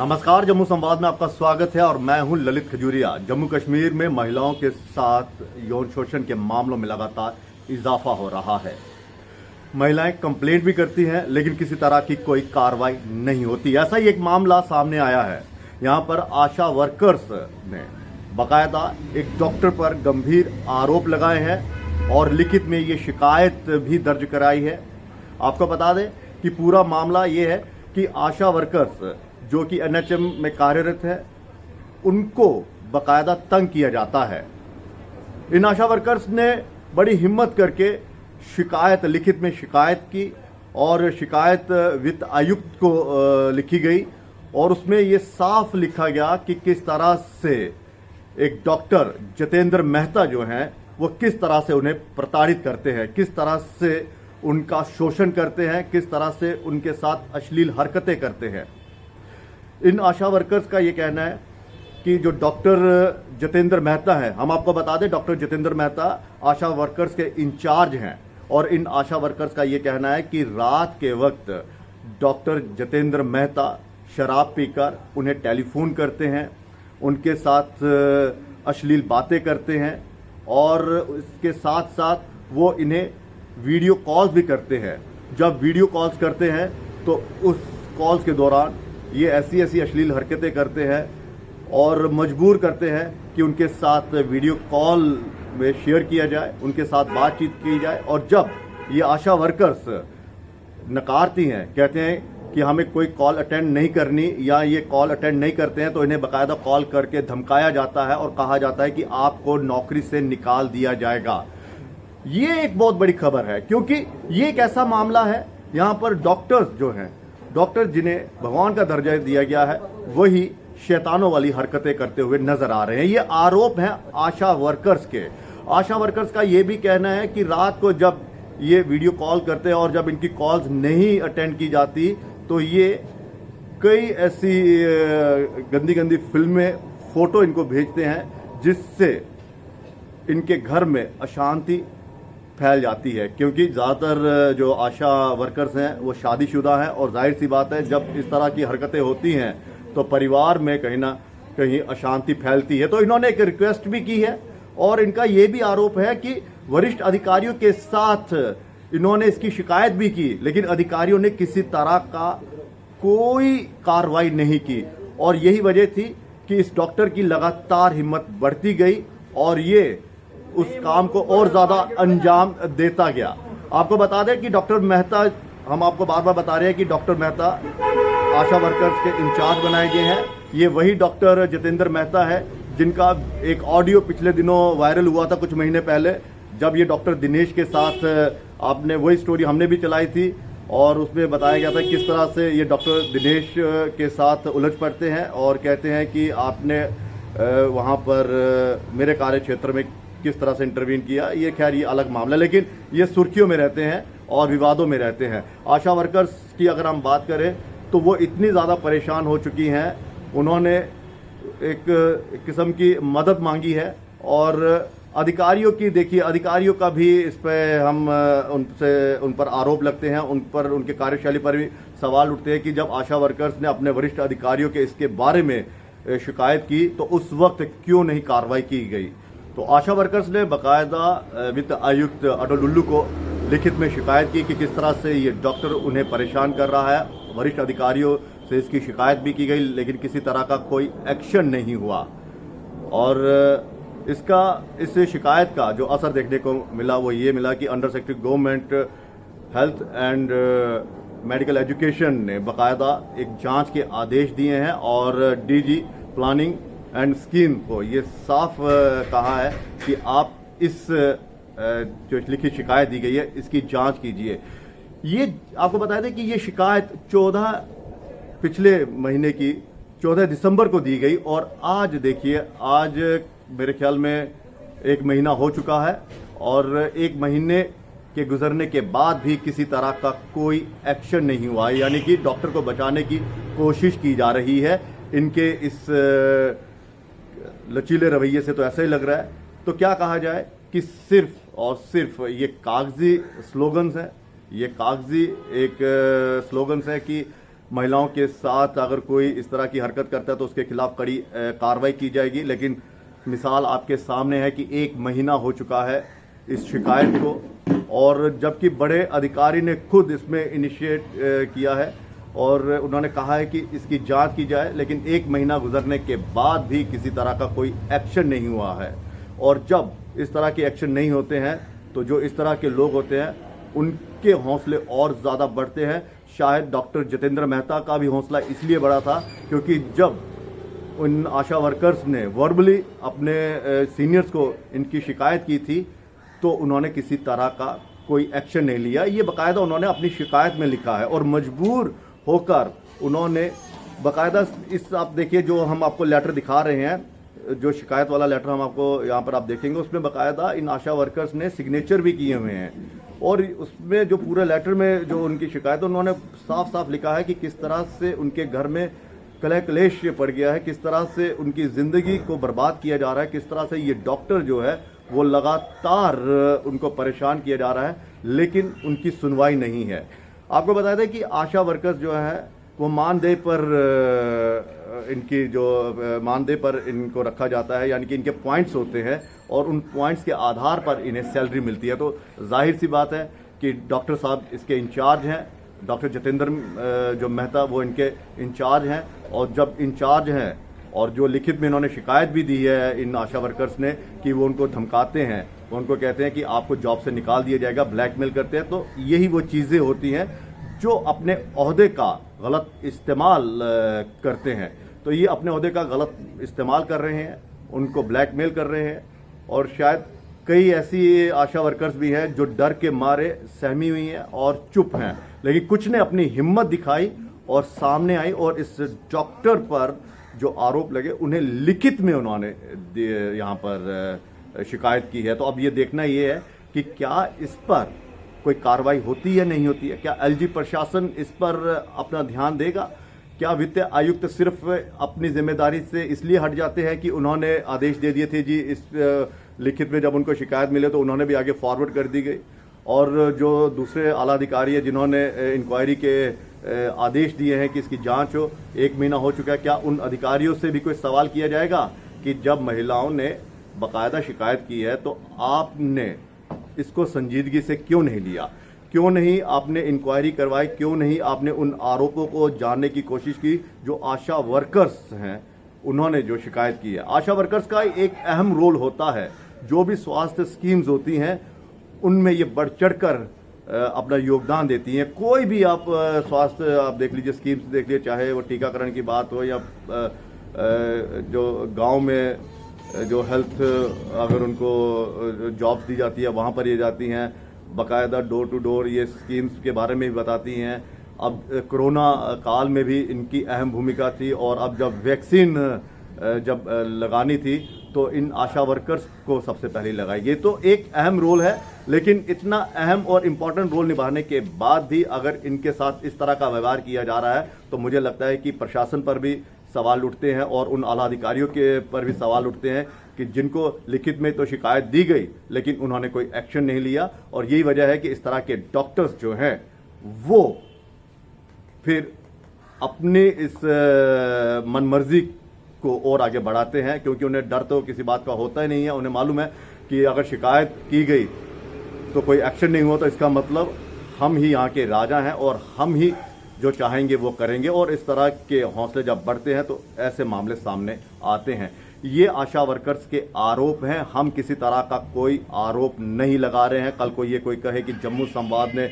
नमस्कार, जम्मू संवाद में आपका स्वागत है और मैं हूं ललित खजूरिया। जम्मू कश्मीर में महिलाओं के साथ यौन शोषण के मामलों में लगातार इजाफा हो रहा है। महिलाएं कंप्लेंट भी करती हैं लेकिन किसी तरह की कोई कार्रवाई नहीं होती। ऐसा ही एक मामला सामने आया है। यहां पर आशा वर्कर्स ने बाकायदा एक डॉक्टर पर गंभीर आरोप लगाए हैं और लिखित में ये शिकायत भी दर्ज कराई है। आपको बता दें कि पूरा मामला ये है कि आशा वर्कर्स जो कि एनएचएम में कार्यरत है, उनको बाकायदा तंग किया जाता है। इन आशा वर्कर्स ने बड़ी हिम्मत करके शिकायत लिखित में शिकायत की और शिकायत वित्त आयुक्त को लिखी गई और उसमें ये साफ लिखा गया कि किस तरह से एक डॉक्टर जितेंद्र मेहता जो हैं वो किस तरह से उन्हें प्रताड़ित करते हैं, किस तरह से उनका शोषण करते हैं, किस तरह से उनके साथ अश्लील हरकतें करते हैं। इन आशा वर्कर्स का ये कहना है कि जो डॉक्टर जितेंद्र मेहता है, हम आपको बता दें डॉक्टर जितेंद्र मेहता आशा वर्कर्स के इंचार्ज हैं और इन आशा वर्कर्स का ये कहना है कि रात के वक्त डॉक्टर जितेंद्र मेहता शराब पीकर उन्हें टेलीफोन करते हैं, उनके साथ अश्लील बातें करते हैं और इसके साथ साथ वो इन्हें वीडियो कॉल्स भी करते हैं। जब वीडियो कॉल्स करते हैं तो उस कॉल्स के दौरान ये ऐसी ऐसी अश्लील हरकतें करते हैं और मजबूर करते हैं कि उनके साथ वीडियो कॉल में शेयर किया जाए, उनके साथ बातचीत की जाए। और जब ये आशा वर्कर्स नकारती हैं, कहते हैं कि हमें कोई कॉल अटेंड नहीं करनी या ये कॉल अटेंड नहीं करते हैं, तो इन्हें बाकायदा कॉल करके धमकाया जाता है और कहा जाता है कि आपको नौकरी से निकाल दिया जाएगा। ये एक बहुत बड़ी खबर है क्योंकि ये एक ऐसा मामला है, यहाँ पर डॉक्टर्स जो हैं, डॉक्टर जिन्हें भगवान का दर्जा दिया गया है, वही शैतानों वाली हरकतें करते हुए नजर आ रहे हैं। ये आरोप हैं आशा वर्कर्स के। आशा वर्कर्स का ये भी कहना है कि रात को जब ये वीडियो कॉल करते हैं और जब इनकी कॉल्स नहीं अटेंड की जाती तो ये कई ऐसी गंदी गंदी फिल्में, फोटो इनको भेजते हैं जिससे इनके घर में अशांति फैल जाती है। क्योंकि ज़्यादातर जो आशा वर्कर्स हैं वो शादीशुदा हैं और जाहिर सी बात है जब इस तरह की हरकतें होती हैं तो परिवार में कहीं ना कहीं अशांति फैलती है। तो इन्होंने एक रिक्वेस्ट भी की है और इनका ये भी आरोप है कि वरिष्ठ अधिकारियों के साथ इन्होंने इसकी शिकायत भी की लेकिन अधिकारियों ने किसी तरह का कोई कार्रवाई नहीं की और यही वजह थी कि इस डॉक्टर की लगातार हिम्मत बढ़ती गई और ये उस काम को और ज्यादा अंजाम देता गया। आपको बता दें कि डॉक्टर मेहता, हम आपको बार बार बता रहे हैं कि डॉक्टर मेहता आशा वर्कर्स के इंचार्ज बनाए गए हैं। ये वही डॉक्टर जितेंद्र मेहता है जिनका एक ऑडियो पिछले दिनों वायरल हुआ था कुछ महीने पहले, जब ये डॉक्टर दिनेश के साथ, आपने वही स्टोरी हमने भी चलाई थी और उसमें बताया गया था किस तरह से ये डॉक्टर दिनेश के साथ उलझ पड़ते हैं और कहते हैं कि आपने वहाँ पर मेरे कार्य क्षेत्र में किस तरह से इंटरवीन किया। ये खैर ये अलग मामला, लेकिन ये सुर्खियों में रहते हैं और विवादों में रहते हैं। आशा वर्कर्स की अगर हम बात करें तो वो इतनी ज़्यादा परेशान हो चुकी हैं, उन्होंने एक किस्म की मदद मांगी है और अधिकारियों की, देखिए अधिकारियों का भी इस पर हम उन पर आरोप लगते हैं, उन पर उनके कार्यशैली पर भी सवाल उठते हैं कि जब आशा वर्कर्स ने अपने वरिष्ठ अधिकारियों के इसके बारे में शिकायत की तो उस वक्त क्यों नहीं कार्रवाई की गई। तो आशा वर्कर्स ने बाकायदा वित्त आयुक्त अटल डुल्लू को लिखित में शिकायत की कि किस तरह से ये डॉक्टर उन्हें परेशान कर रहा है। वरिष्ठ अधिकारियों से इसकी शिकायत भी की गई लेकिन किसी तरह का कोई एक्शन नहीं हुआ और इस शिकायत का जो असर देखने को मिला वो ये मिला कि under secretary government health and medical education ने बाकायदा एक जांच के आदेश दिए हैं और डीजी प्लानिंग एंड स्कीम को ये साफ कहा है कि आप इस जो लिखित शिकायत दी गई है इसकी जांच कीजिए। ये आपको बता दें कि ये शिकायत पिछले महीने की 14 दिसंबर को दी गई और आज देखिए, आज मेरे ख्याल में एक महीना हो चुका है और एक महीने के गुजरने के बाद भी किसी तरह का कोई एक्शन नहीं हुआ है। यानी कि डॉक्टर को बचाने की कोशिश की जा रही है। इनके इस लचीले रवैये से तो ऐसा ही लग रहा है। तो क्या कहा जाए कि सिर्फ और सिर्फ ये कागजी स्लोगन्स हैं, ये कागजी एक स्लोगन्स है कि महिलाओं के साथ अगर कोई इस तरह की हरकत करता है तो उसके खिलाफ कड़ी कार्रवाई की जाएगी। लेकिन मिसाल आपके सामने है कि 1 महीना हो चुका है इस शिकायत को, और जबकि बड़े अधिकारी ने खुद इसमें इनिशिएट किया है और उन्होंने कहा है कि इसकी जांच की जाए, लेकिन 1 महीना गुजरने के बाद भी किसी तरह का कोई एक्शन नहीं हुआ है। और जब इस तरह के एक्शन नहीं होते हैं तो जो इस तरह के लोग होते हैं उनके हौसले और ज़्यादा बढ़ते हैं। शायद डॉक्टर जितेंद्र मेहता का भी हौसला इसलिए बढ़ा था क्योंकि जब उन आशा वर्कर्स ने वर्बली अपने सीनियर्स को इनकी शिकायत की थी तो उन्होंने किसी तरह का कोई एक्शन नहीं लिया। ये बाकायदा उन्होंने अपनी शिकायत में लिखा है और मजबूर होकर उन्होंने बाकायदा इस, आप देखिए जो हम आपको लेटर दिखा रहे हैं, जो शिकायत वाला लेटर हम आपको यहाँ पर आप देखेंगे, उसमें बाकायदा इन आशा वर्कर्स ने सिग्नेचर भी किए हुए हैं। और उसमें जो पूरे लेटर में जो उनकी शिकायत है उन्होंने साफ साफ लिखा है कि किस तरह से उनके घर में कलह कलेश पड़ गया है, किस तरह से उनकी ज़िंदगी को बर्बाद किया जा रहा है, किस तरह से ये डॉक्टर जो है वो लगातार उनको परेशान किया जा रहा है, लेकिन उनकी सुनवाई नहीं है। आपको बताया था कि आशा वर्कर्स जो है वो मानदेय पर इनकी जो मानदेय पर इनको रखा जाता है, यानी कि इनके पॉइंट्स होते हैं और उन पॉइंट्स के आधार पर इन्हें सैलरी मिलती है। तो जाहिर सी बात है कि डॉक्टर साहब इसके इंचार्ज हैं, डॉक्टर जितेंद्र जो मेहता वो इनके इंचार्ज हैं। और जब इंचार्ज हैं और जो लिखित में इन्होंने शिकायत भी दी है इन आशा वर्कर्स ने कि वो उनको धमकाते हैं, वो उनको कहते हैं कि आपको जॉब से निकाल दिया जाएगा, ब्लैकमेल करते हैं, तो यही वो चीज़ें होती हैं जो अपने ओहदे का गलत इस्तेमाल करते हैं। तो ये अपने ओहदे का गलत इस्तेमाल कर रहे हैं, उनको ब्लैकमेल कर रहे हैं। और शायद कई ऐसी आशा वर्कर्स भी हैं जो डर के मारे सहमी हुई हैं और चुप हैं, लेकिन कुछ ने अपनी हिम्मत दिखाई और सामने आई और इस डॉक्टर पर जो आरोप लगे उन्हें लिखित में उन्होंने यहाँ पर शिकायत की है। तो अब ये देखना ये है कि क्या इस पर कोई कार्रवाई होती है नहीं होती है, क्या एलजी प्रशासन इस पर अपना ध्यान देगा, क्या वित्त आयुक्त सिर्फ अपनी जिम्मेदारी से इसलिए हट जाते हैं कि उन्होंने आदेश दे दिए थे जी, इस लिखित में जब उनको शिकायत मिले तो उन्होंने भी आगे फॉरवर्ड कर दी गई, और जो दूसरे आला अधिकारी है जिन्होंने इंक्वायरी के आदेश दिए हैं कि इसकी जांच हो, 1 महीना हो चुका है, क्या उन अधिकारियों से भी कोई सवाल किया जाएगा कि जब महिलाओं ने बाकायदा शिकायत की है तो आपने इसको संजीदगी से क्यों नहीं लिया, क्यों नहीं आपने इंक्वायरी करवाई, क्यों नहीं आपने उन आरोपों को जानने की कोशिश की जो आशा वर्कर्स हैं उन्होंने जो शिकायत की है। आशा वर्कर्स का एक अहम रोल होता है, जो भी स्वास्थ्य स्कीम्स होती हैं उनमें ये बढ़ चढ़ कर अपना योगदान देती हैं। कोई भी आप स्वास्थ्य आप देख लीजिए, स्कीम्स देख लीजिए, चाहे वो टीकाकरण की बात हो या जो गांव में जो हेल्थ अगर उनको जॉब्स दी जाती है वहाँ पर ये जाती हैं, बाकायदा डोर टू डोर ये स्कीम्स के बारे में भी बताती हैं। अब कोरोना काल में भी इनकी अहम भूमिका थी, और अब जब वैक्सीन जब लगानी थी तो इन आशा वर्कर्स को सबसे पहले लगाई गई। तो एक अहम रोल है, लेकिन इतना अहम और इम्पॉर्टेंट रोल निभाने के बाद भी अगर इनके साथ इस तरह का व्यवहार किया जा रहा है तो मुझे लगता है कि प्रशासन पर भी सवाल उठते हैं और उन आला अधिकारियों के पर भी सवाल उठते हैं कि जिनको लिखित में तो शिकायत दी गई लेकिन उन्होंने कोई एक्शन नहीं लिया। और यही वजह है कि इस तरह के डॉक्टर्स जो हैं वो फिर अपनी इस मनमर्जी को और आगे बढ़ाते हैं, क्योंकि उन्हें डर तो किसी बात का होता ही नहीं है। उन्हें मालूम है कि अगर शिकायत की गई तो कोई एक्शन नहीं हुआ तो इसका मतलब हम ही यहाँ के राजा हैं और हम ही जो चाहेंगे वो करेंगे। और इस तरह के हौसले जब बढ़ते हैं तो ऐसे मामले सामने आते हैं। ये आशा वर्कर्स के आरोप हैं, हम किसी तरह का कोई आरोप नहीं लगा रहे हैं। कल को ये कोई कहे कि जम्मू संवाद ने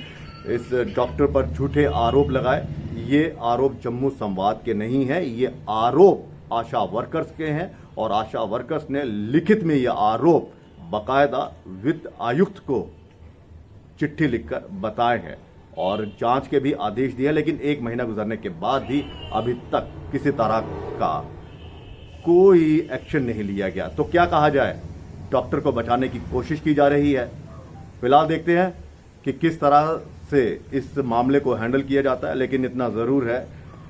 इस डॉक्टर पर झूठे आरोप लगाए, ये आरोप जम्मू संवाद के नहीं है, ये आरोप आशा वर्कर्स के हैं। और आशा वर्कर्स ने लिखित में ये आरोप बाकायदा वित्त आयुक्त को चिट्ठी लिखकर बताए हैं और जांच के भी आदेश दिए, लेकिन 1 महीना गुजरने के बाद भी अभी तक किसी तरह का कोई एक्शन नहीं लिया गया। तो क्या कहा जाए, डॉक्टर को बचाने की कोशिश की जा रही है। फिलहाल देखते हैं कि किस तरह से इस मामले को हैंडल किया जाता है, लेकिन इतना ज़रूर है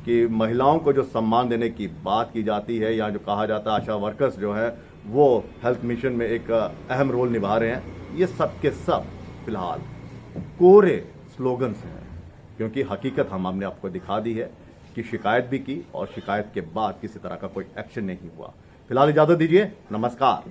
कि महिलाओं को जो सम्मान देने की बात की जाती है या जो कहा जाता है आशा वर्कर्स जो है वो हेल्थ मिशन में एक अहम रोल निभा रहे हैं, ये सब के सब फिलहाल कोरे स्लोगन्स हैं, क्योंकि हकीकत हमने आपको दिखा दी है की शिकायत भी की और शिकायत के बाद किसी तरह का कोई एक्शन नहीं हुआ। फिलहाल इजाजत दीजिए, नमस्कार।